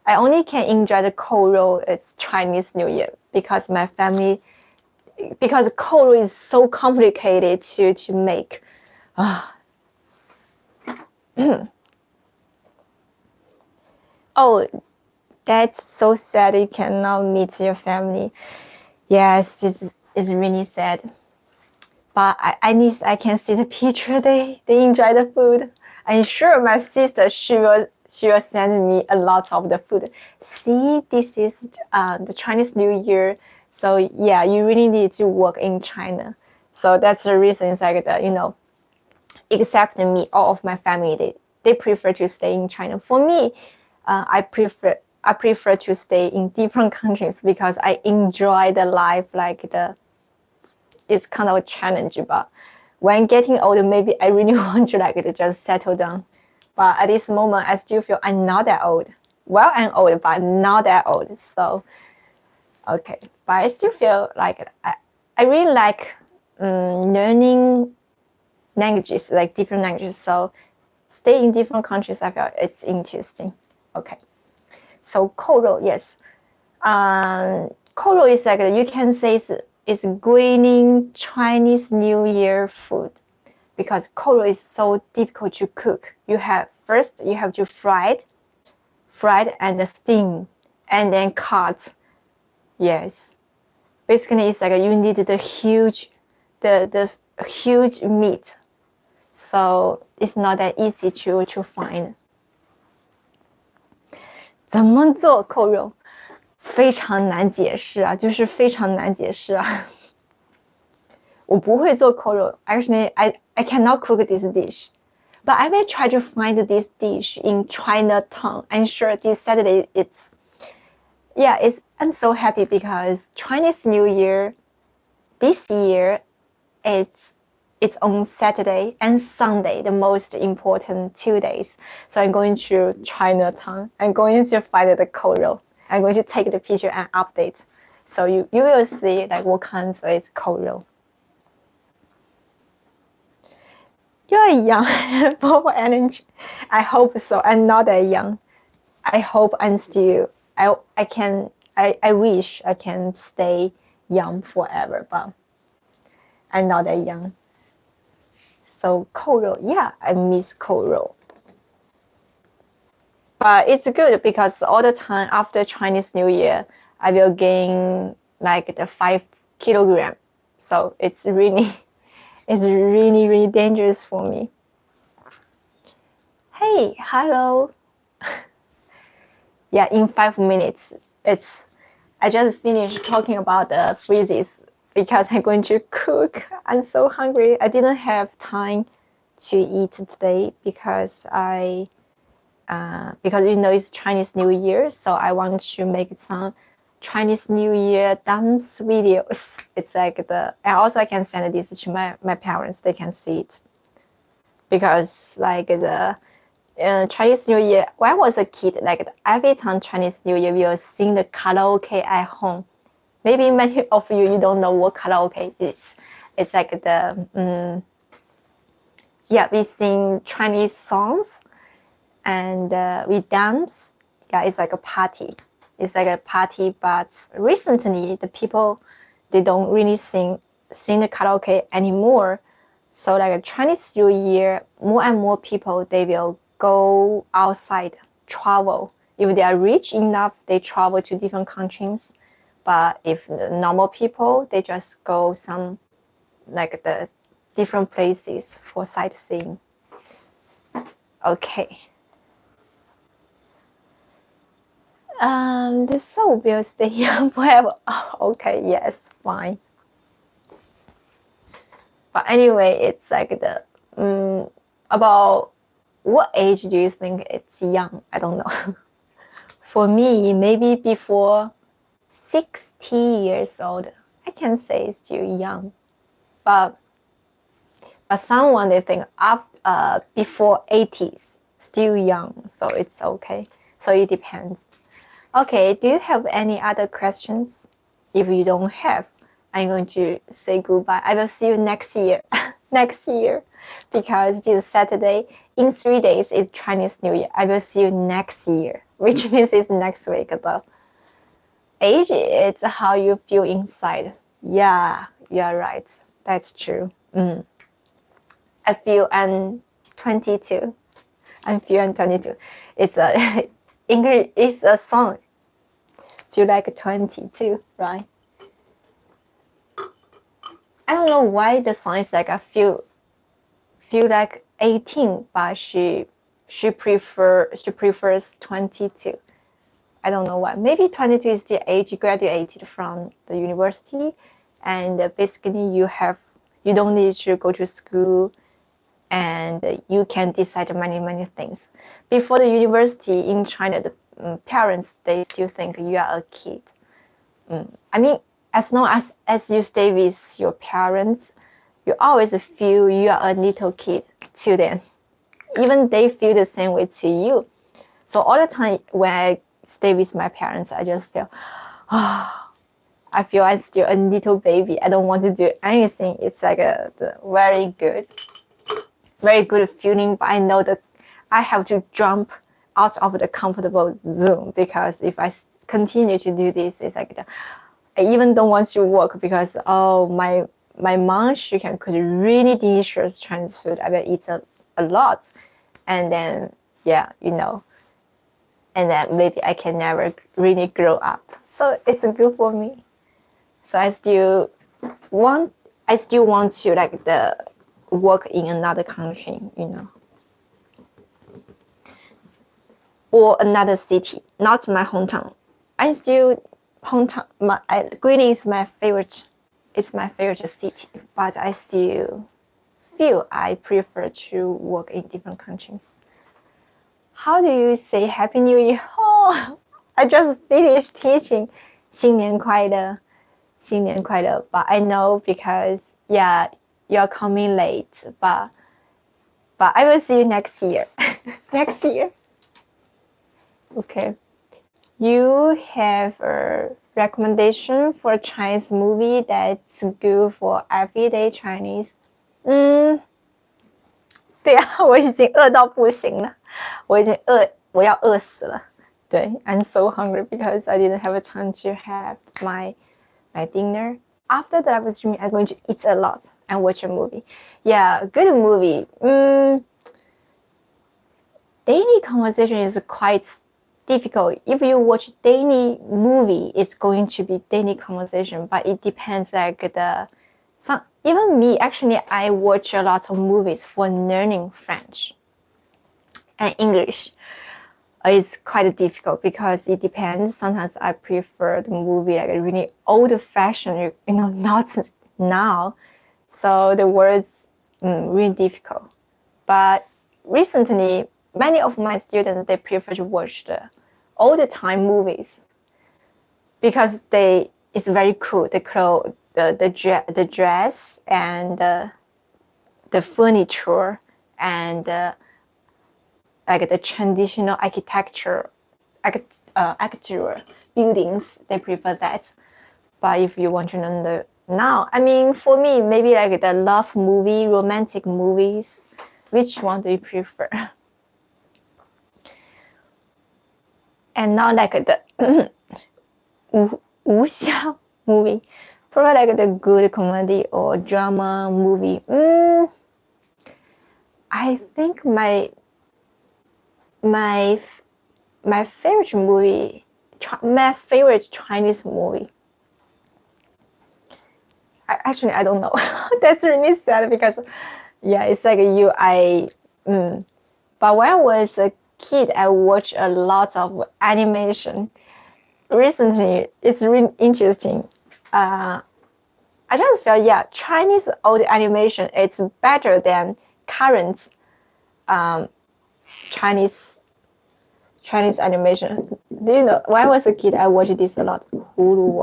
I only can enjoy the 扣肉, it's Chinese New Year, because my family, because 扣肉 is so complicated to make. Oh, that's so sad you cannot meet your family. Yes, it's really sad. But I can see the picture, they enjoy the food. I'm sure my sister, she will send me a lot of the food. See, this is the Chinese New Year. So yeah, you really need to work in China. So that's the reason. It's like except me, all of my family, they prefer to stay in China. For me, I prefer to stay in different countries, because I enjoy the life, like it's kind of a challenge, but when getting older, maybe I really want to just settle down. But at this moment, I still feel I'm not that old. Well, I'm old, but not that old. So, okay. But I still feel like I really like learning languages, like different languages. So, stay in different countries, I feel it's interesting. Okay. So, 扣肉, yes. 扣肉 is like, you can say is grilling Chinese New Year food because koro is so difficult to cook. First you have to fry it and steam and then cut. Yes, basically it's like you need the huge meat, so it's not that easy to find. 怎么做扣肉？非常难解释啊，就是非常难解释啊。我不会做扣肉。Actually, I cannot cook this dish, but I will try to find this dish in Chinatown. I'm sure this Saturday I'm so happy because Chinese New Year this year it's on Saturday and Sunday, the most important 2 days. So I'm going to Chinatown. I'm going to find the koro. I'm going to take the picture and update. So you will see like what kinds of koro. You are young and full of energy. I hope so. I'm not that young. I hope I'm still. I wish I can stay young forever, but I'm not that young. So koro, yeah, I miss koro. But it's good because all the time after Chinese New Year, I will gain like the 5 kilograms. So it's really dangerous for me. Hey, hello. Yeah, in 5 minutes. I just finished talking about the freezes because I'm going to cook. I'm so hungry. I didn't have time to eat today because it's Chinese New Year, so I want to make some Chinese New Year dance videos. It's like I can send this to my parents. They can see it because like the Chinese New Year, when I was a kid, like every time Chinese New Year, we will sing the karaoke at home. Maybe many of you don't know what karaoke is. It's like we sing Chinese songs and we dance. Yeah, it's like a party. It's like a party, but recently the people, they don't really sing the karaoke anymore. So like a Chinese New Year, more and more people, they will go outside, travel. If they are rich enough, they travel to different countries. But if the normal people, they just go some like the different places for sightseeing. Okay. The soul will stay young forever. Oh, okay, yes, fine. But anyway, it's like the about what age do you think it's young? I don't know. For me, maybe before 60 years old, I can say it's still young. But someone, they think before 80s, still young, so it's okay. So it depends. Okay, do you have any other questions? If you don't have, I'm going to say goodbye. I will see you next year. Next year, because this Saturday, in 3 days, is Chinese New Year. I will see you next year, which means it's next week. Though. Age, it's how you feel inside. Yeah, you're right. That's true. I feel I'm 22. I feel I'm 22. It's a English. It's a song. Feel like 22, right? I don't know why the song is like I feel like 18, but she prefers 22. I don't know why. Maybe 22 is the age you graduated from the university, and basically you don't need to go to school, and you can decide many things. Before the university in China, the parents, they still think you are a kid. I mean, as long as you stay with your parents, you always feel you are a little kid to them. Even they feel the same way to you. So all the time when I stay with my parents, I just feel, I feel I'm still a little baby. I don't want to do anything. It's like a very good feeling, but I know that I have to jump out of the comfortable zone, because if I continue to do this, it's like I even don't want to work because my mom, she can cook really delicious Chinese food. I will eat a lot, and then yeah, and then maybe I can never really grow up. So it's good for me. So I still want to like the work in another country, or another city, not my hometown. I still hometown. Guilin is my favorite. It's my favorite city, but I still feel I prefer to work in different countries. How do you say Happy New Year? Oh, I just finished teaching 新年快乐, 新年快乐. But I know because yeah, you're coming late. But I will see you next year. Next year. Okay. You have a recommendation for a Chinese movie that's good for everyday Chinese? 对啊，我已经饿到不行了，我要饿死了。对 ，I'm so hungry because I didn't have a time to have my dinner. After the live stream, I'm going to eat a lot and watch a movie. Yeah, good movie. Daily conversation is quite difficult. If you watch daily movie, it's going to be daily conversation, but it depends even me, actually, I watch a lot of movies for learning French and English. It's quite difficult because it depends. Sometimes I prefer the movie like a really old-fashioned, not now. So the words really difficult. But recently, many of my students, they prefer to watch the old-time movies because it's very cool. The clothes, the dress and the furniture and like the traditional architecture buildings, they prefer that. But if you want to learn now, I mean, for me, maybe like the love movie, romantic movies, which one do you prefer? And not like the 武侠 movie. Probably like the good comedy or drama movie. I think my favorite movie, my favorite Chinese movie. I don't know. That's really sad because yeah, it's like but when I was a kid, I watched a lot of animation. Recently, it's really interesting. I just felt Chinese old animation it's better than current Chinese animation. Do you know? When I was a kid, I watched this a lot. 葫芦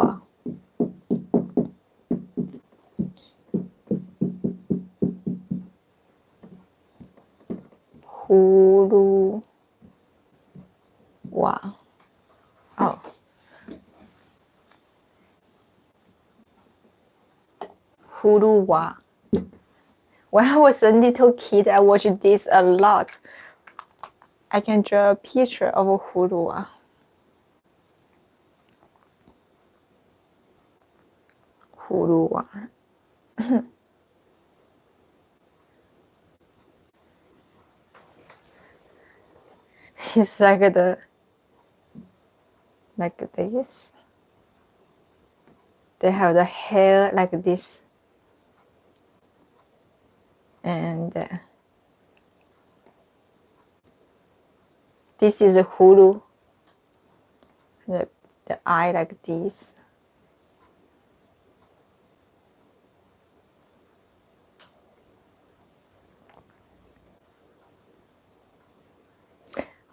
娃. Oh. When I was a little kid, I watched this a lot. I can draw a picture of a 葫芦娃. It's like this. They have the hair like this. And this is a hulu. The eye like this.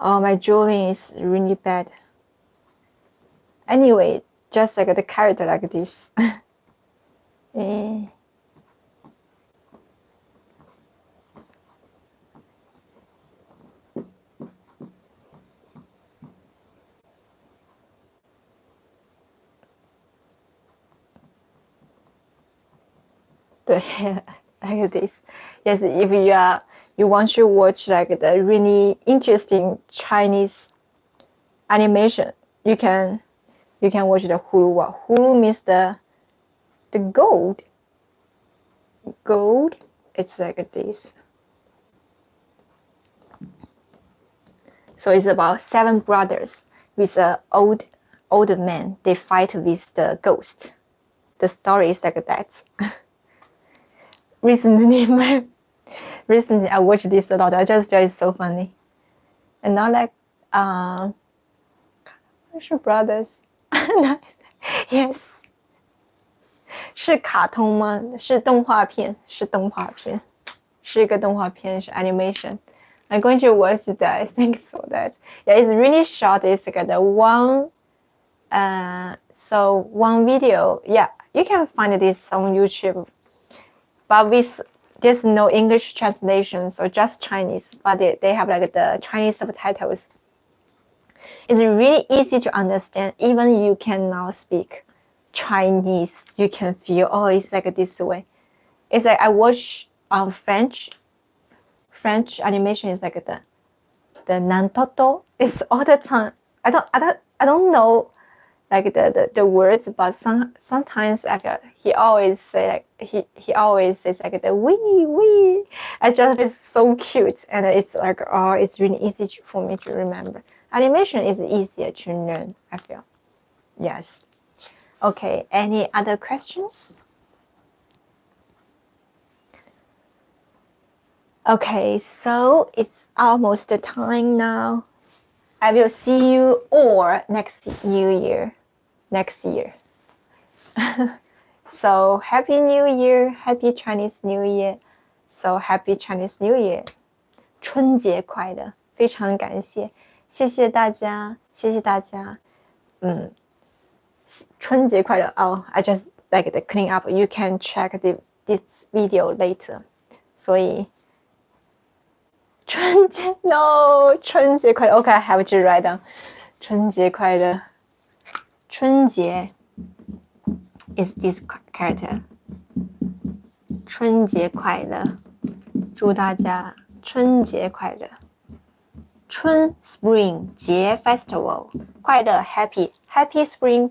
Oh, my drawing is really bad. Anyway, just like the character like this. Like this. Yes, if you want to watch like the really interesting Chinese animation, you can You can watch the Hulu. What Hulu means the gold. Gold. It's like this. So it's about 7 brothers with an old man. They fight with the ghost. The story is like that. Recently I watched this a lot. I just feel it's so funny. And not like brothers. Yes. 是卡通吗？是动画片，是动画片，是一个动画片，是 animation. I'm going to watch that. I think so that yeah, it's really short. It's like the one video. Yeah, you can find this on YouTube, but there's no English translation, so just Chinese. But they have like the Chinese subtitles. It's really easy to understand. Even you cannot speak Chinese, you can feel, oh, it's like this way. It's like I watch French animation is like the Nantoto. It's all the time. I don't know like the words, but sometimes like he always say like he always says like the we. I just it's so cute, and it's like oh, it's really easy for me to remember. Animation is easier to learn, I feel. Yes. Okay, any other questions? Okay, so it's almost the time now. I will see you all next year. So Happy New Year, Happy Chinese New Year. So Happy Chinese New Year. 春节快乐，非常感谢，谢谢大家。春节快乐。Oh, I just like the clean up. You can check this video later. 所以春节快乐。Okay, I have to write down. 春节快乐。春节 is this character. 春节快乐，祝大家春节快乐。春 spring 节 festival 快乐 happy spring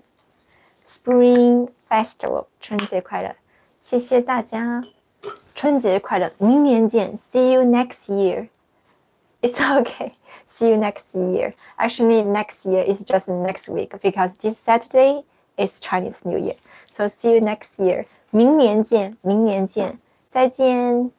festival 春节快乐，谢谢大家，春节快乐，明年见 see you next year. It's okay. See you next year. Actually, next year is just next week because this Saturday is Chinese New Year. So see you next year. 明年见，再见。